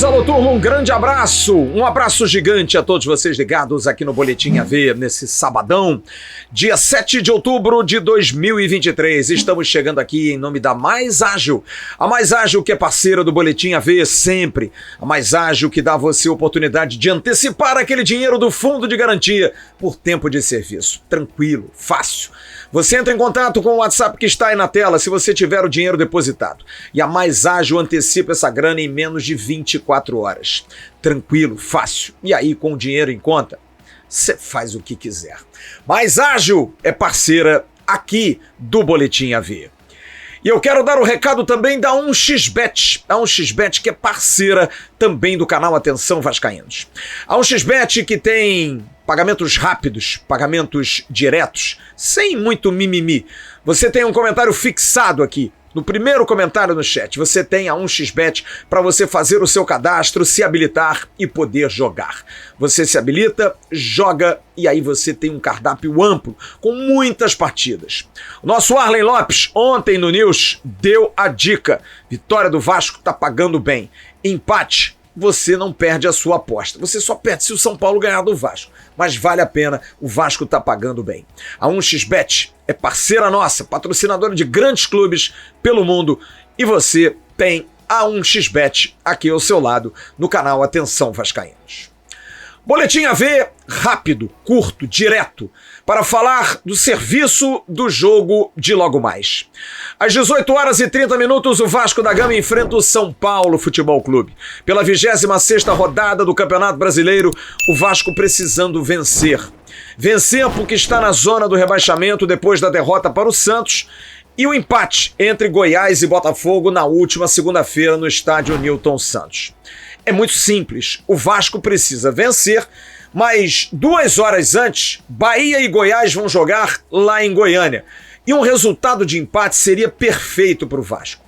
Alô, turma, um grande abraço, um abraço gigante a todos vocês ligados aqui no Boletim AV nesse sabadão, dia 7 de outubro de 2023. Estamos chegando aqui em nome da Mais Ágil, a Mais Ágil que é parceira do Boletim AV sempre, a Mais Ágil que dá a você a oportunidade de antecipar aquele dinheiro do fundo de garantia por tempo de serviço, tranquilo, fácil. Você entra em contato com o WhatsApp que está aí na tela se você tiver o dinheiro depositado. E a Mais Ágil antecipa essa grana em menos de 24 horas. Tranquilo, fácil. E aí, com o dinheiro em conta, você faz o que quiser. Mais Ágil é parceira aqui do Boletim AV. E eu quero dar o recado também da 1xBet. A 1xBet que é parceira também do canal Atenção Vascaínos. A 1xBet que tem pagamentos rápidos, pagamentos diretos, sem muito mimimi. Você tem um comentário fixado aqui. No primeiro comentário no chat, você tem a 1xBet para você fazer o seu cadastro, se habilitar e poder jogar. Você se habilita, joga e aí você tem um cardápio amplo com muitas partidas. O nosso Arlen Lopes, ontem no News, deu a dica. Vitória do Vasco tá pagando bem. Empate, você não perde a sua aposta. Você só perde se o São Paulo ganhar do Vasco. Mas vale a pena, o Vasco tá pagando bem. A 1xBet é parceira nossa, patrocinadora de grandes clubes pelo mundo. E você tem a 1xBet aqui ao seu lado no canal Atenção Vascaínos. Boletim AV rápido, curto, direto, para falar do serviço do jogo de logo mais. Às 18h30, o Vasco da Gama enfrenta o São Paulo Futebol Clube. Pela 26ª rodada do Campeonato Brasileiro, o Vasco precisando vencer. Vencer porque está na zona do rebaixamento depois da derrota para o Santos e o empate entre Goiás e Botafogo na última segunda-feira no estádio Newton Santos. É muito simples, o Vasco precisa vencer, mas 2 horas antes, Bahia e Goiás vão jogar lá em Goiânia. E um resultado de empate seria perfeito para o Vasco.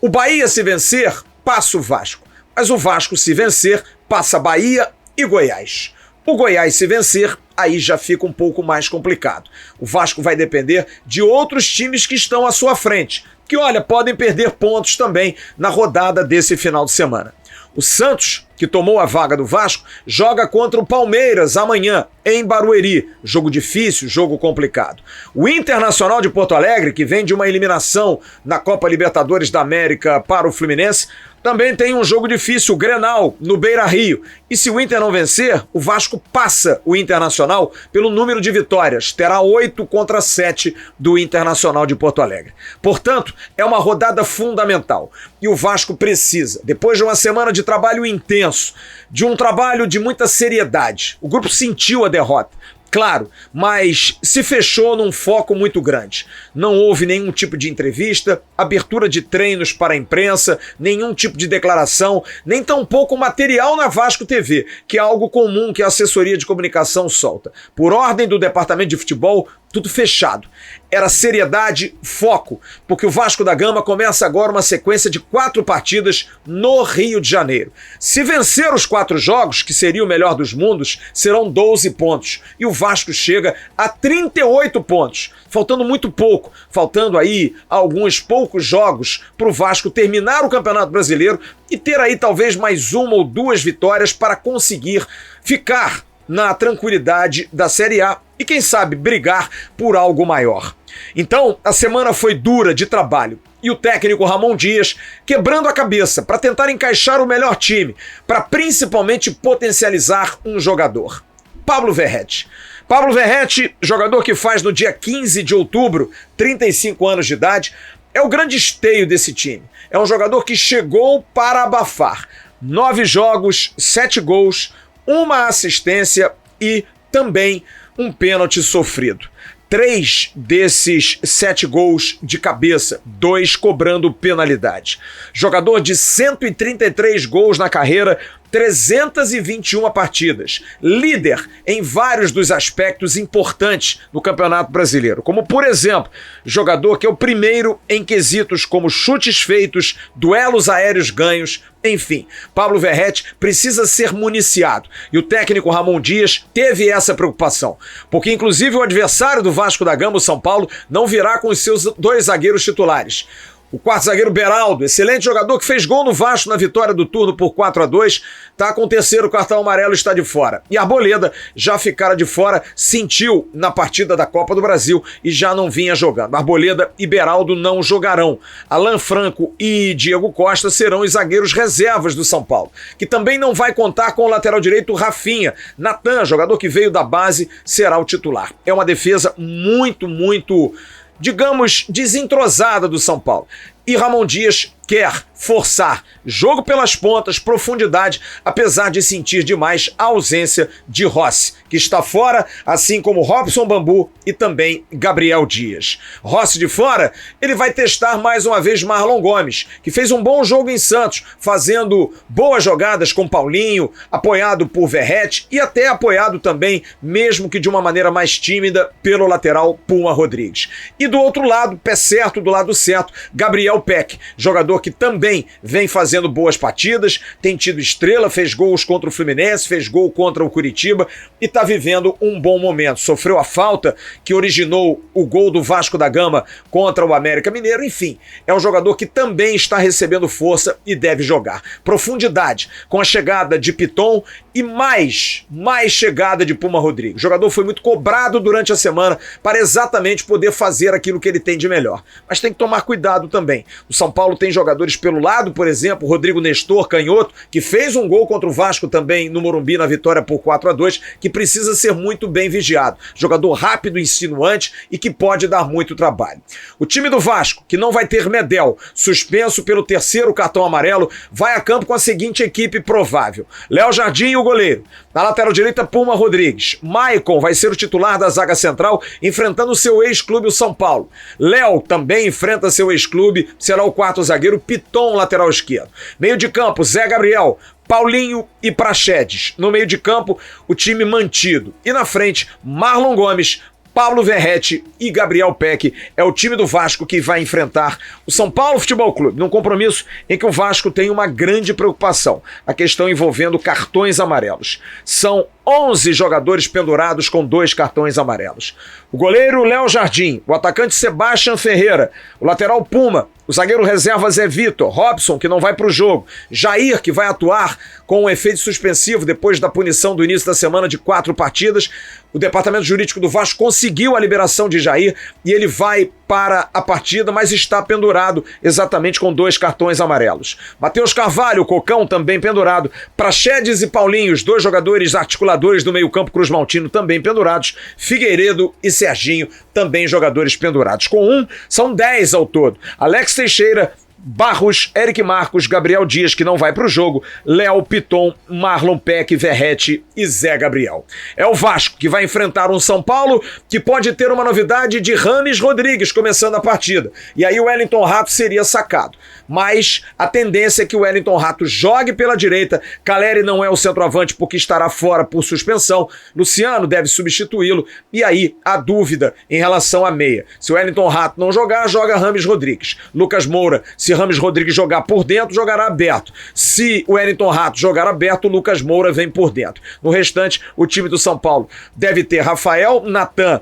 O Bahia se vencer, passa o Vasco. Mas o Vasco se vencer, passa Bahia e Goiás. O Goiás se vencer, aí já fica um pouco mais complicado. O Vasco vai depender de outros times que estão à sua frente, que, olha, podem perder pontos também na rodada desse final de semana. O Santos, que tomou a vaga do Vasco, joga contra o Palmeiras amanhã, em Barueri. Jogo difícil, jogo complicado. O Internacional de Porto Alegre, que vem de uma eliminação na Copa Libertadores da América para o Fluminense, também tem um jogo difícil, o Grenal, no Beira-Rio. E se o Inter não vencer, o Vasco passa o Internacional pelo número de vitórias. Terá 8 contra 7 do Internacional de Porto Alegre. Portanto, é uma rodada fundamental. E o Vasco precisa, depois de uma semana de trabalho intenso, de um trabalho de muita seriedade. O grupo sentiu a derrota. Claro, mas se fechou num foco muito grande. Não houve nenhum tipo de entrevista, abertura de treinos para a imprensa, nenhum tipo de declaração, nem tampouco material na Vasco TV, que é algo comum que a assessoria de comunicação solta. Por ordem do departamento de futebol, tudo fechado. Era seriedade, foco, porque o Vasco da Gama começa agora uma sequência de 4 partidas no Rio de Janeiro. Se vencer os 4 jogos, que seria o melhor dos mundos, serão 12 pontos. E o Vasco chega a 38 pontos, faltando muito pouco, faltando aí alguns poucos jogos para o Vasco terminar o Campeonato Brasileiro e ter aí talvez mais 1 ou 2 vitórias para conseguir ficar na tranquilidade da Série A e, quem sabe, brigar por algo maior. Então, a semana foi dura de trabalho e o técnico Ramon Dias quebrando a cabeça para tentar encaixar o melhor time, para principalmente potencializar um jogador. Pablo Verratti. Pablo Verratti, jogador que faz no dia 15 de outubro, 35 anos de idade, é o grande esteio desse time. É um jogador que chegou para abafar. 9 jogos, 7 gols, 1 assistência e também um pênalti sofrido. 3 desses 7 gols de cabeça, 2 cobrando penalidade. Jogador de 133 gols na carreira, 321 partidas. Líder em vários dos aspectos importantes no Campeonato Brasileiro. Como, por exemplo, jogador que é o primeiro em quesitos como chutes feitos, duelos aéreos ganhos, enfim. Pablo Verratti precisa ser municiado. E o técnico Ramon Dias teve essa preocupação. Porque, inclusive, o adversário do Vasco da Gama, o São Paulo, não virá com os seus 2 zagueiros titulares. O quarto zagueiro Beraldo, excelente jogador que fez gol no Vasco na vitória do turno por 4-2, tá com o 3º cartão amarelo e está de fora. E Arboleda já ficara de fora, sentiu na partida da Copa do Brasil e já não vinha jogando. Arboleda e Beraldo não jogarão. Alan Franco e Diego Costa serão os zagueiros reservas do São Paulo, que também não vai contar com o lateral direito Rafinha. Natan, jogador que veio da base, será o titular. É uma defesa muito, digamos, desentrosada do São Paulo. E Ramon Dias quer forçar jogo pelas pontas, profundidade, apesar de sentir demais a ausência de Rossi, que está fora, assim como Robson Bambu e também Gabriel Dias. Rossi de fora, ele vai testar mais uma vez Marlon Gomes, que fez um bom jogo em Santos, fazendo boas jogadas com Paulinho, apoiado por Verratti e até apoiado também, mesmo que de uma maneira mais tímida, pelo lateral Puma Rodrigues. E do outro lado, pé certo, do lado certo, Gabriel Peck, jogador que também vem fazendo boas partidas, tem tido estrela, fez gols contra o Fluminense, fez gol contra o Curitiba e está vivendo um bom momento. Sofreu a falta que originou o gol do Vasco da Gama contra o América Mineiro. Enfim, é um jogador que também está recebendo força e deve jogar. Profundidade, com a chegada de Piton e mais chegada de Puma Rodrigues. O jogador foi muito cobrado durante a semana para exatamente poder fazer aquilo que ele tem de melhor. Mas tem que tomar cuidado também. O São Paulo tem jogadores pelo lado, por exemplo, Rodrigo Nestor, canhoto, que fez um gol contra o Vasco também no Morumbi na vitória por 4-2, que precisa ser muito bem vigiado. Jogador rápido, insinuante e que pode dar muito trabalho. O time do Vasco, que não vai ter Medel, suspenso pelo 3º cartão amarelo, vai a campo com a seguinte equipe provável: Léo Jardim, o goleiro. Na lateral direita, Puma Rodrigues. Maicon vai ser o titular da zaga central, enfrentando o seu ex-clube, o São Paulo. Léo também enfrenta seu ex-clube, será o 4º zagueiro, Piton, lateral esquerdo. Meio de campo, Zé Gabriel, Paulinho e Praxedes. No meio de campo, o time mantido. E na frente, Marlon Gomes, Pablo Verratti e Gabriel Peck. É o time do Vasco que vai enfrentar o São Paulo Futebol Clube, num compromisso em que o Vasco tem uma grande preocupação, a questão envolvendo cartões amarelos. São 11 jogadores pendurados com 2 cartões amarelos. O goleiro Léo Jardim, o atacante Sebastião Ferreira, o lateral Puma, o zagueiro reserva Zé Vitor, Robson, que não vai para o jogo, Jair, que vai atuar com um efeito suspensivo depois da punição do início da semana de 4 partidas. O departamento jurídico do Vasco conseguiu a liberação de Jair e ele vai para a partida, mas está pendurado exatamente com 2 cartões amarelos. Matheus Carvalho, o Cocão, também pendurado. Praxedes e Paulinho, os 2 jogadores articuladores do meio-campo Cruz Maltino, também pendurados. Figueiredo e Serginho, também jogadores pendurados. Com 1, são 10 ao todo. Alex Teixeira, Barros, Eric Marcos, Gabriel Dias, que não vai para o jogo, Léo, Piton, Marlon Peck, Verratti e Zé Gabriel. É o Vasco que vai enfrentar um São Paulo que pode ter uma novidade de Rames Rodrigues começando a partida. E aí o Wellington Rato seria sacado. Mas a tendência é que o Wellington Rato jogue pela direita. Caleri não é o centroavante porque estará fora por suspensão. Luciano deve substituí-lo. E aí a dúvida em relação à meia. Se o Wellington Rato não jogar, joga Rames Rodrigues. Lucas Moura, se Rames Rodrigues jogar por dentro, jogará aberto. Se o Wellington Rato jogar aberto, o Lucas Moura vem por dentro. No restante, o time do São Paulo deve ter Rafael, Natan,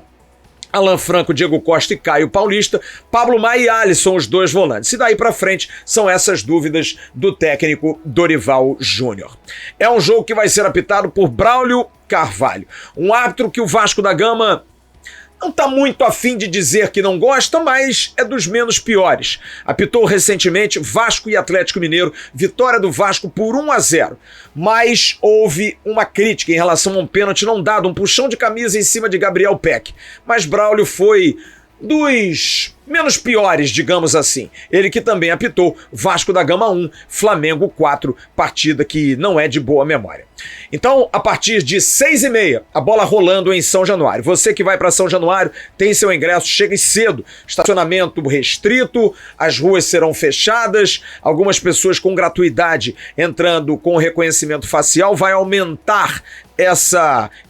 Alan Franco, Diego Costa e Caio Paulista, Pablo Maia e Alisson, os 2 volantes. E daí pra frente são essas dúvidas do técnico Dorival Júnior. É um jogo que vai ser apitado por Braulio Carvalho, um árbitro que o Vasco da Gama não está muito afim de dizer que não gosta, mas é dos menos piores. Apitou recentemente Vasco e Atlético Mineiro, vitória do Vasco por 1-0. Mas houve uma crítica em relação a um pênalti não dado, um puxão de camisa em cima de Gabriel Peck. Mas Braulio foi dos menos piores, digamos assim. Ele que também apitou Vasco da Gama 1, Flamengo 4, partida que não é de boa memória. Então, a partir de 6h30, a bola rolando em São Januário. Você que vai para São Januário, tem seu ingresso, chegue cedo. Estacionamento restrito, as ruas serão fechadas, algumas pessoas com gratuidade entrando com reconhecimento facial, vai aumentar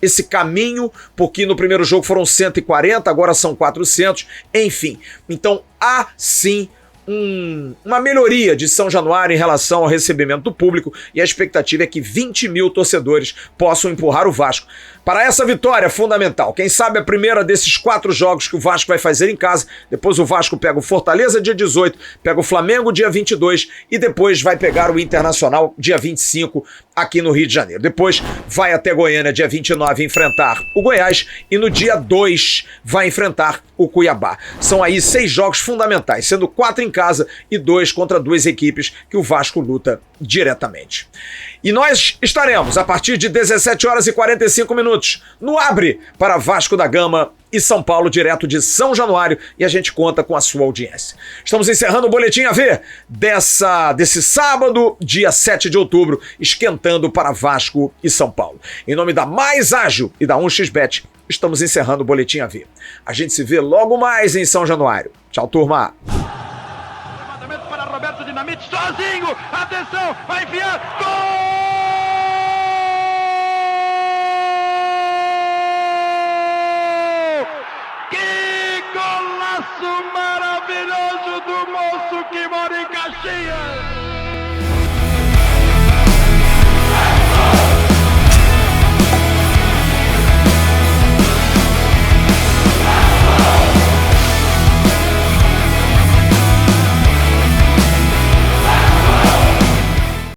esse caminho, porque no primeiro jogo foram 140, agora são 400, enfim. Então há sim uma melhoria de São Januário em relação ao recebimento do público e a expectativa é que 20 mil torcedores possam empurrar o Vasco para essa vitória fundamental. Quem sabe a primeira desses 4 jogos que o Vasco vai fazer em casa, depois o Vasco pega o Fortaleza dia 18, pega o Flamengo dia 22 e depois vai pegar o Internacional dia 25 aqui no Rio de Janeiro. Depois vai até Goiânia dia 29 enfrentar o Goiás e no dia 2 vai enfrentar o Cuiabá. São aí 6 jogos fundamentais, sendo 4 em casa e 2 contra 2 equipes que o Vasco luta diretamente. E nós estaremos a partir de 17 horas e 45 minutos no Abre para Vasco da Gama e São Paulo, direto de São Januário, e a gente conta com a sua audiência. Estamos encerrando o Boletim AV desse sábado, dia 7 de outubro, esquentando para Vasco e São Paulo. Em nome da Mais Ágil e da 1xBet, estamos encerrando o Boletim AV. A gente se vê logo mais em São Januário. Tchau, turma! Levantamento para Roberto Dinamite, sozinho, atenção, vai enfiar, gol! Que golaço maravilhoso do moço que mora em Caxias!